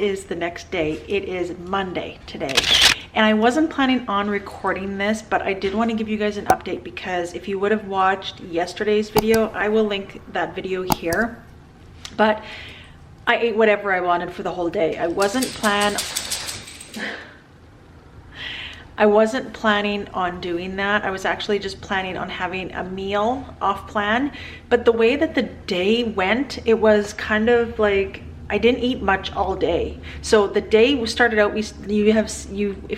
is the next day. It is Monday today. And I wasn't planning on recording this, but I did want to give you guys an update because if you would have watched yesterday's video, I will link that video here. But I ate whatever I wanted for the whole day. I wasn't planning on doing that. I was actually just planning on having a meal off plan. But the way that the day went, it was kind of like I didn't eat much all day. So the day started out, if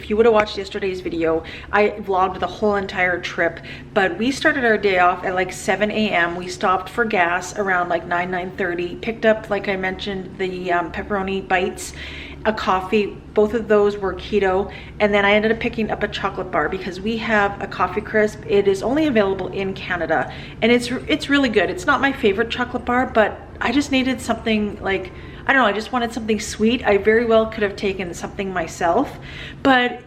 you would have watched yesterday's video, I vlogged the whole entire trip, but we started our day off at like 7 a.m. We stopped for gas around like 9:30, picked up, like I mentioned, the pepperoni bites, a coffee. Both of those were keto, and then I ended up picking up a chocolate bar because we have a coffee crisp. It is only available in Canada, and it's really good. It's not my favorite chocolate bar, but I just needed something like, I don't know, I just wanted something sweet. I very well could have taken something myself, but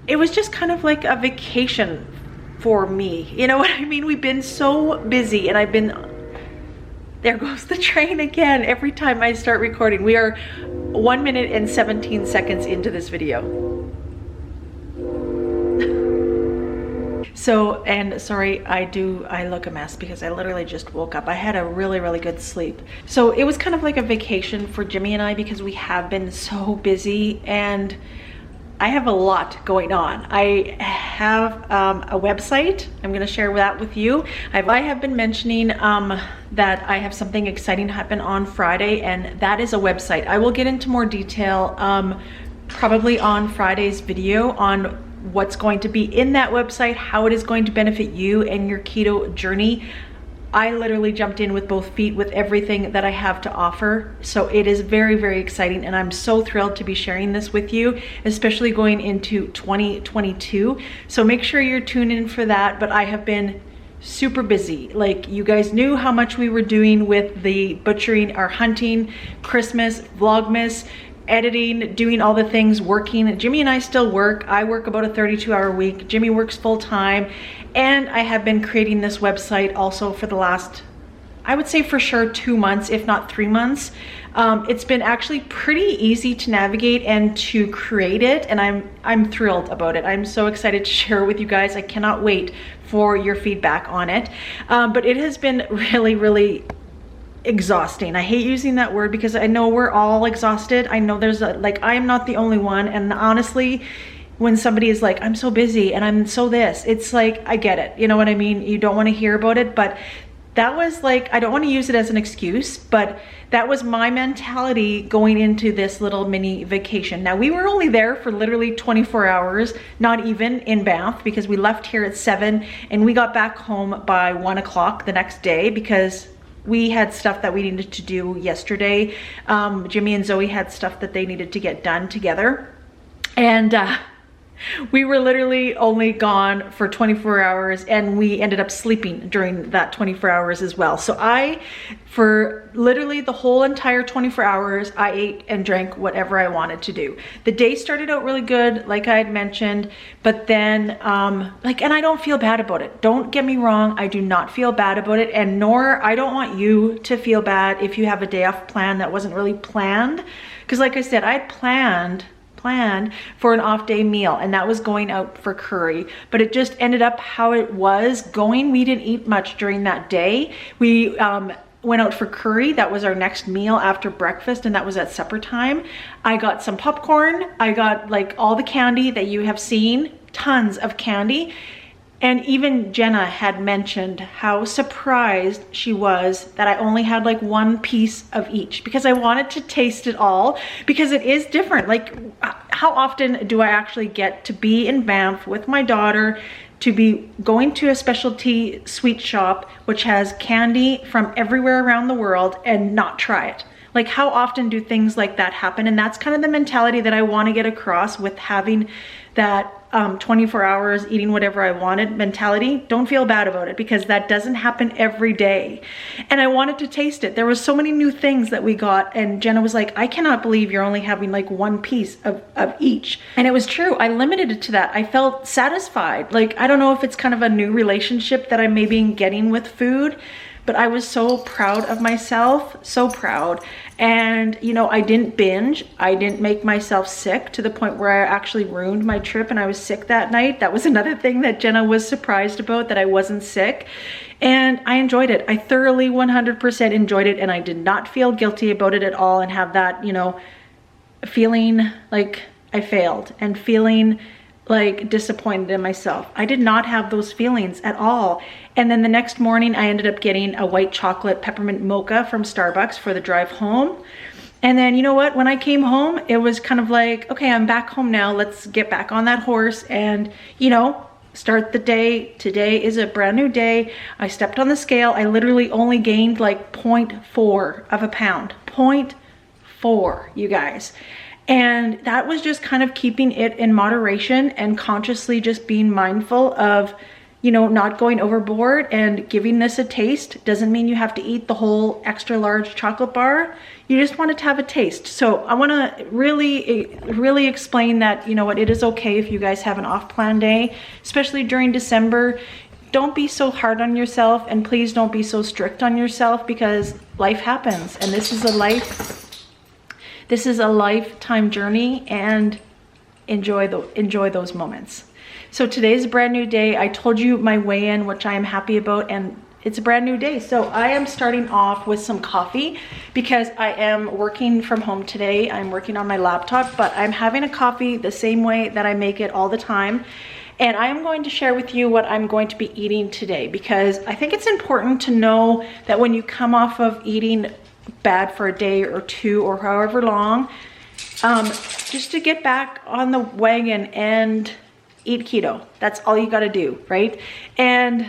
it was just kind of like a vacation for me. You know what I mean? We've been so busy, and there goes the train again every time I start recording. We are 1 minute and 17 seconds into this video. So, and sorry, I look a mess because I literally just woke up. I had a really good sleep. So it was kind of like a vacation for Jimmy and I because we have been so busy, and I have a lot going on. I have a website. I'm gonna share that with you. I have been mentioning that I have something exciting happen on Friday, and that is a website. I will get into more detail probably on Friday's video on what's going to be in that website, how it is going to benefit you and your keto journey. I literally jumped in with both feet with everything that I have to offer. So it is very exciting, and I'm so thrilled to be sharing this with you, especially going into 2022. So make sure you're tuned in for that. But I have been super busy. Like, you guys knew how much we were doing with the butchering, our hunting, Christmas, Vlogmas, editing, doing all the things, working. Jimmy and I still work. I work about a 32-hour week. Jimmy works full time. And I have been creating this website also for the last, I would say for sure 2 months, if not 3 months. It's been actually pretty easy to navigate and to create it, and I'm thrilled about it. I'm so excited to share it with you guys. I cannot wait for your feedback on it. But it has been really exhausting. I hate using that word because I know we're all exhausted. I know I am not the only one, and honestly, when somebody is like, I'm so busy and I'm so this, it's like, I get it. You know what I mean? You don't want to hear about it, but that was like, I don't want to use it as an excuse, but that was my mentality going into this little mini vacation. Now, we were only there for literally 24 hours, not even in Banff, because we left here at 7 and we got back home by 1 o'clock the next day because we had stuff that we needed to do yesterday. Jimmy and Zoe had stuff that they needed to get done together. And we were literally only gone for 24 hours, and we ended up sleeping during that 24 hours as well. So for literally the whole entire 24 hours, I ate and drank whatever I wanted to do. The day started out really good, like I had mentioned, but then, and I don't feel bad about it. Don't get me wrong, I do not feel bad about it, and nor, I don't want you to feel bad if you have a day off plan that wasn't really planned. Because like I said, I had planned for an off day meal, and that was going out for curry, but it just ended up how it was going. We didn't eat much during that day. We went out for curry. That was our next meal after breakfast, and that was at supper time. I got some popcorn. I got like all the candy that you have seen, tons of candy. And even Jenna had mentioned how surprised she was that I only had like one piece of each, because I wanted to taste it all, because it is different. Like, how often do I actually get to be in Banff with my daughter, to be going to a specialty sweet shop which has candy from everywhere around the world and not try it? Like, how often do things like that happen? And that's kind of the mentality that I want to get across with having that 24 hours eating whatever I wanted mentality. Don't feel bad about it, because that doesn't happen every day. And I wanted to taste it. There was so many new things that we got, and Jenna was like, I cannot believe you're only having like one piece of each. And it was true. I limited it to that. I felt satisfied. Like, I don't know if it's kind of a new relationship that I'm maybe getting with food, but I was so proud of myself, so proud. And you know, I didn't binge. I didn't make myself sick to the point where I actually ruined my trip and I was sick that night. That was another thing that Jenna was surprised about, that I wasn't sick. And I enjoyed it. I thoroughly 100% enjoyed it, and I did not feel guilty about it at all and have that, you know, feeling like I failed and feeling like disappointed in myself. I did not have those feelings at all. And then the next morning I ended up getting a white chocolate peppermint mocha from Starbucks for the drive home. And then, you know what, when I came home, it was kind of like, okay, I'm back home now. Let's get back on that horse and, you know, start the day. Today is a brand new day. I stepped on the scale. I literally only gained like 0.4 of a pound. 0.4, you guys. And that was just kind of keeping it in moderation and consciously just being mindful of, you know, not going overboard and giving this a taste. Doesn't mean you have to eat the whole extra large chocolate bar. You just want it to have a taste. So I want to really explain that, you know what, it is okay if you guys have an off-plan day, especially during December. Don't be so hard on yourself, and please don't be so strict on yourself, because life happens, and this is a lifetime journey, and enjoy those moments. So today's a brand new day. I told you my weigh-in, which I am happy about, and it's a brand new day. So I am starting off with some coffee because I am working from home today. I'm working on my laptop, but I'm having a coffee the same way that I make it all the time. And I am going to share with you what I'm going to be eating today, because I think it's important to know that when you come off of eating bad for a day or two or however long, just to get back on the wagon and eat keto. That's all you got to do, right? And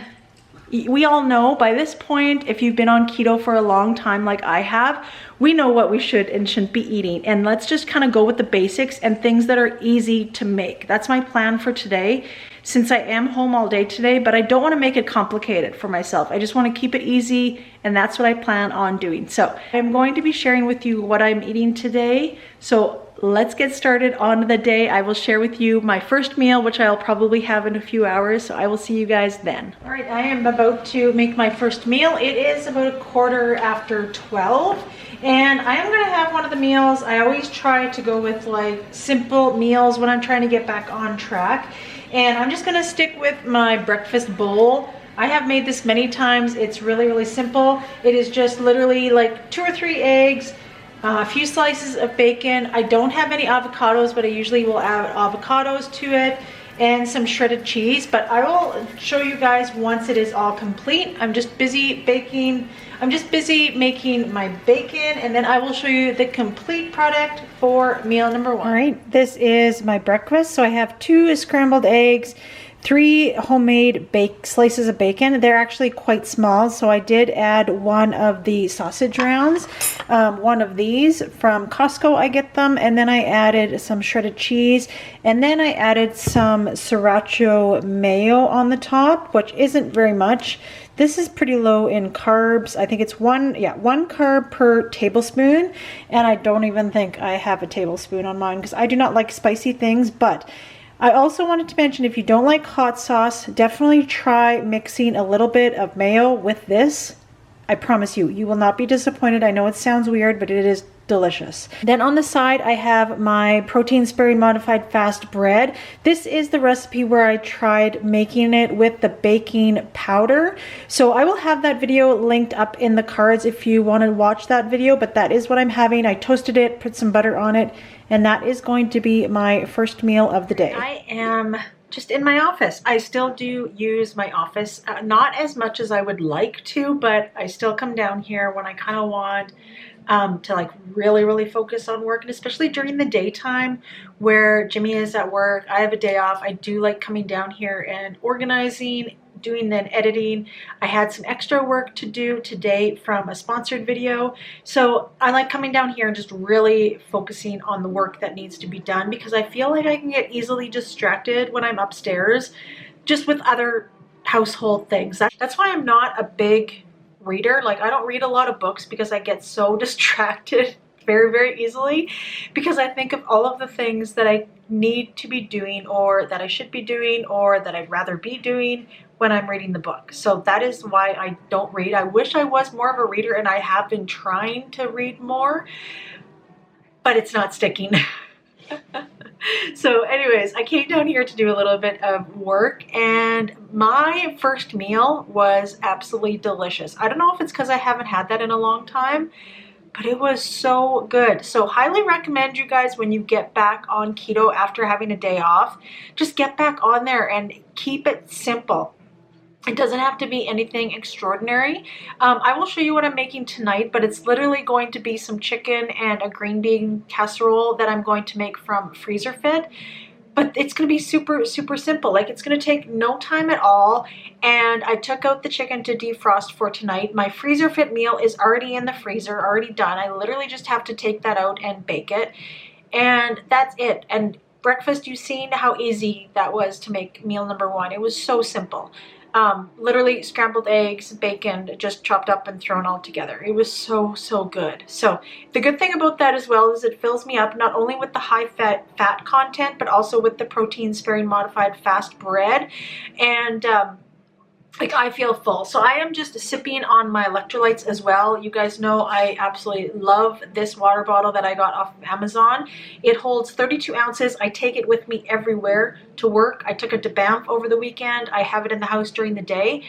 we all know by this point, if you've been on keto for a long time like I have, we know what we should and shouldn't be eating. And let's just kind of go with the basics and things that are easy to make. That's my plan for today, since I am home all day today, but I don't want to make it complicated for myself. I just want to keep it easy, and that's what I plan on doing. So I'm going to be sharing with you what I'm eating today. So let's get started on the day. I will share with you my first meal, which I'll probably have in a few hours. So I will see you guys then. All right, I am about to make my first meal. It is about 12:15. And I am gonna have one of the meals. I always try to go with like simple meals when I'm trying to get back on track. And I'm just gonna stick with my breakfast bowl. I have made this many times. It's really simple. It is just literally like 2 or 3 eggs, a few slices of bacon. I don't have any avocados, but I usually will add avocados to it, and some shredded cheese. But I will show you guys once it is all complete. I'm just busy baking. I'm just busy making my bacon, and then I will show you the complete product for meal number 1. All right, this is my breakfast. So I have 2 scrambled eggs, 3 homemade slices of bacon. They're actually quite small, so I did add 1 of the sausage rounds, 1 of these from Costco. I get them, and then I added some shredded cheese, and then I added some sriracha mayo on the top, which isn't very much. This is pretty low in carbs. I think it's 1 carb per tablespoon, and I don't even think I have a tablespoon on mine because I do not like spicy things. But I also wanted to mention, if you don't like hot sauce, definitely try mixing a little bit of mayo with this. I promise you, you will not be disappointed. I know it sounds weird, but it is delicious. Then on the side, I have my protein sparing modified fast bread. This is the recipe where I tried making it with the baking powder. So I will have that video linked up in the cards if you want to watch that video, but that is what I'm having. I toasted it, put some butter on it, and that is going to be my first meal of the day. I am just in my office. I still do use my office, not as much as I would like to, but I still come down here when I kind of want to like really focus on work, and especially during the daytime where Jimmy is at work. I have a day off. I do like coming down here and organizing, doing then editing. I had some extra work to do today from a sponsored video, so I like coming down here and just really focusing on the work that needs to be done, because I feel like I can get easily distracted when I'm upstairs just with other household things. That's why I'm not a big reader. Like, I don't read a lot of books because I get so distracted very easily, because I think of all of the things that I need to be doing, or that I should be doing, or that I'd rather be doing when I'm reading the book. So that is why I don't read. I wish I was more of a reader, and I have been trying to read more, but it's not sticking. So anyways, I came down here to do a little bit of work, and my first meal was absolutely delicious. I don't know if it's because I haven't had that in a long time, but it was so good. So highly recommend you guys, when you get back on keto after having a day off, just get back on there and keep it simple. It doesn't have to be anything extraordinary. I will show you what I'm making tonight, but it's literally going to be some chicken and a green bean casserole that I'm going to make from FreezerFit. But it's going to be super, super simple. Like, it's going to take no time at all. And I took out the chicken to defrost for tonight. My FreezerFit meal is already in the freezer, already done. I literally just have to take that out and bake it. And that's it. And breakfast, you've seen how easy that was to make meal number one. It was so simple. Literally scrambled eggs, bacon, just chopped up and thrown all together. It was so, so good. So the good thing about that as well is it fills me up not only with the high fat content, but also with the protein sparing modified fast bread. And like, I feel full. So I am just sipping on my electrolytes as well. You guys know I absolutely love this water bottle that I got off of Amazon. It holds 32 ounces. I take it with me everywhere to work. I took it to Banff over the weekend. I have it in the house during the day.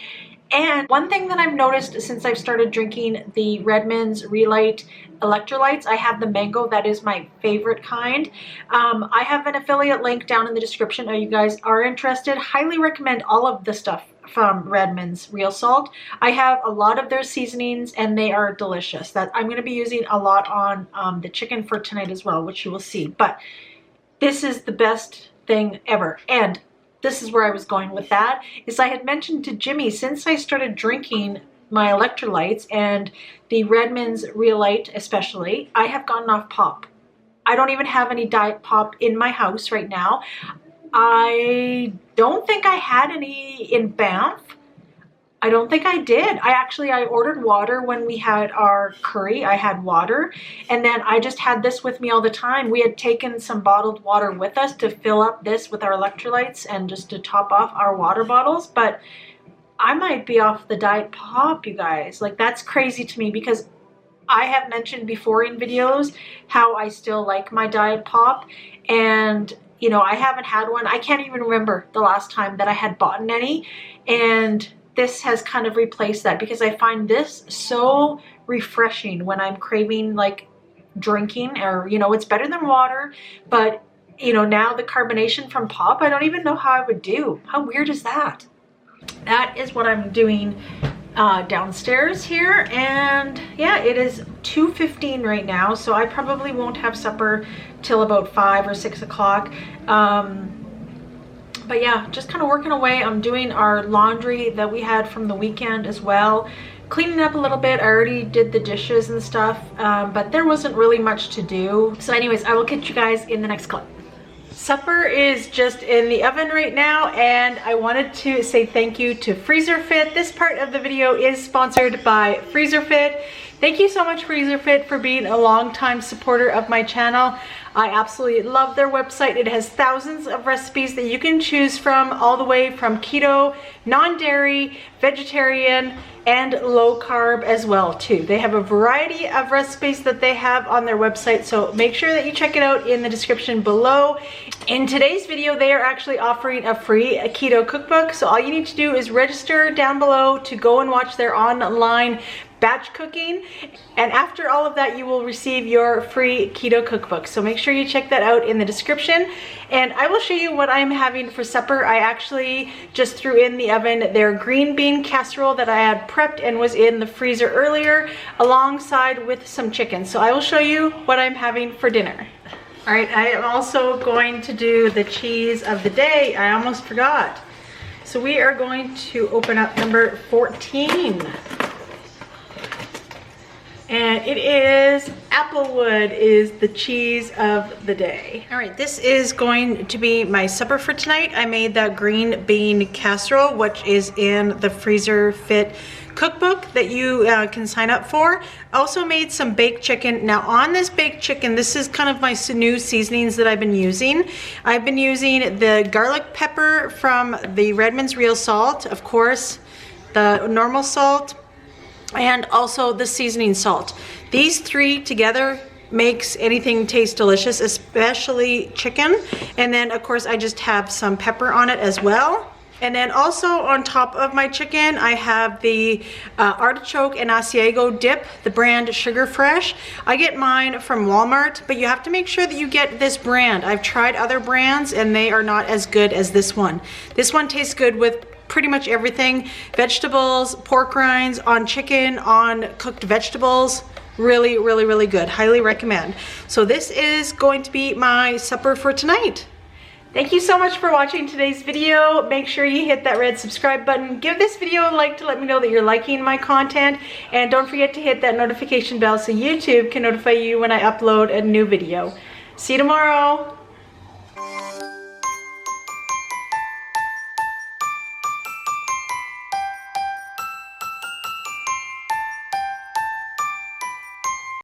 And one thing that I've noticed since I've started drinking the REDMOND's Relight electrolytes, I have the mango. That is my favorite kind. I have an affiliate link down in the description if you guys are interested. Highly recommend all of the stuff from REDMOND's Real Salt. I have a lot of their seasonings and they are delicious. That I'm going to be using a lot on the chicken for tonight as well, which you will see. But this is the best thing ever. And this is where I was going with that, is I had mentioned to Jimmy, since I started drinking my electrolytes and the REDMOND's Relight especially, I have gotten off pop. I don't even have any diet pop in my house right now. I don't think I had any in Banff. I don't think I did. I ordered water when we had our curry. I had water, and then I just had this with me all the time. We had taken some bottled water with us to fill up this with our electrolytes and just to top off our water bottles. But I might be off the diet pop, you guys. Like, that's crazy to me, because I have mentioned before in videos how I still like my diet pop, and you know, I haven't had one. I can't even remember the last time that I had bought any, and this has kind of replaced that, because I find this so refreshing when I'm craving like drinking, or, you know, it's better than water, but you know, now the carbonation from pop, I don't even know how I would do. How weird is that? That is what I'm doing downstairs here. And yeah, it is 2:15 right now, so I probably won't have supper till about 5 or 6 o'clock. But yeah, just kind of working away. I'm doing our laundry that we had from the weekend as well, cleaning up a little bit. I already did the dishes and stuff, but there wasn't really much to do. So anyways, I will catch you guys in the next clip. Supper is just in the oven right now, and I wanted to say thank you to FreezerFit. This part of the video is sponsored by FreezerFit. Thank you so much, FreezerFit, for being a longtime supporter of my channel. I absolutely love their website. It has thousands of recipes that you can choose from, all the way from keto, non-dairy, vegetarian, and low carb as well too. They have a variety of recipes that they have on their website, so make sure that you check it out in the description below. In today's video, they are actually offering a free keto cookbook, so all you need to do is register down below to go and watch their online batch cooking, and after all of that, you will receive your free keto cookbook. So make sure you check that out in the description, and I will show you what I'm having for supper. I actually just threw in the oven their green bean casserole that I had prepped and was in the freezer earlier, alongside with some chicken. So I will show you what I'm having for dinner. All right, I am also going to do the cheese of the day. I almost forgot. So we are going to open up number 14. And it is Applewood is the cheese of the day. All right, this is going to be my supper for tonight. I made that green bean casserole, which is in the FreezerFit cookbook that you can sign up for. Also made some baked chicken. Now on this baked chicken, this is kind of my new seasonings that I've been using. I've been using the garlic pepper from the Redmond's Real Salt, of course, the normal salt, and also the seasoning salt. These three together makes anything taste delicious, especially chicken. And then of course I just have some pepper on it as well. And then also on top of my chicken, I have the artichoke and Asiago dip, the brand Sugar Fresh. I get mine from Walmart, but you have to make sure that you get this brand. I've tried other brands and they are not as good as this one. This one tastes good with pretty much everything. Vegetables, pork rinds, on chicken, on cooked vegetables. Really, really, really good. Highly recommend. So this is going to be my supper for tonight. Thank you so much for watching today's video. Make sure you hit that red subscribe button. Give this video a like to let me know that you're liking my content. And don't forget to hit that notification bell so YouTube can notify you when I upload a new video. See you tomorrow.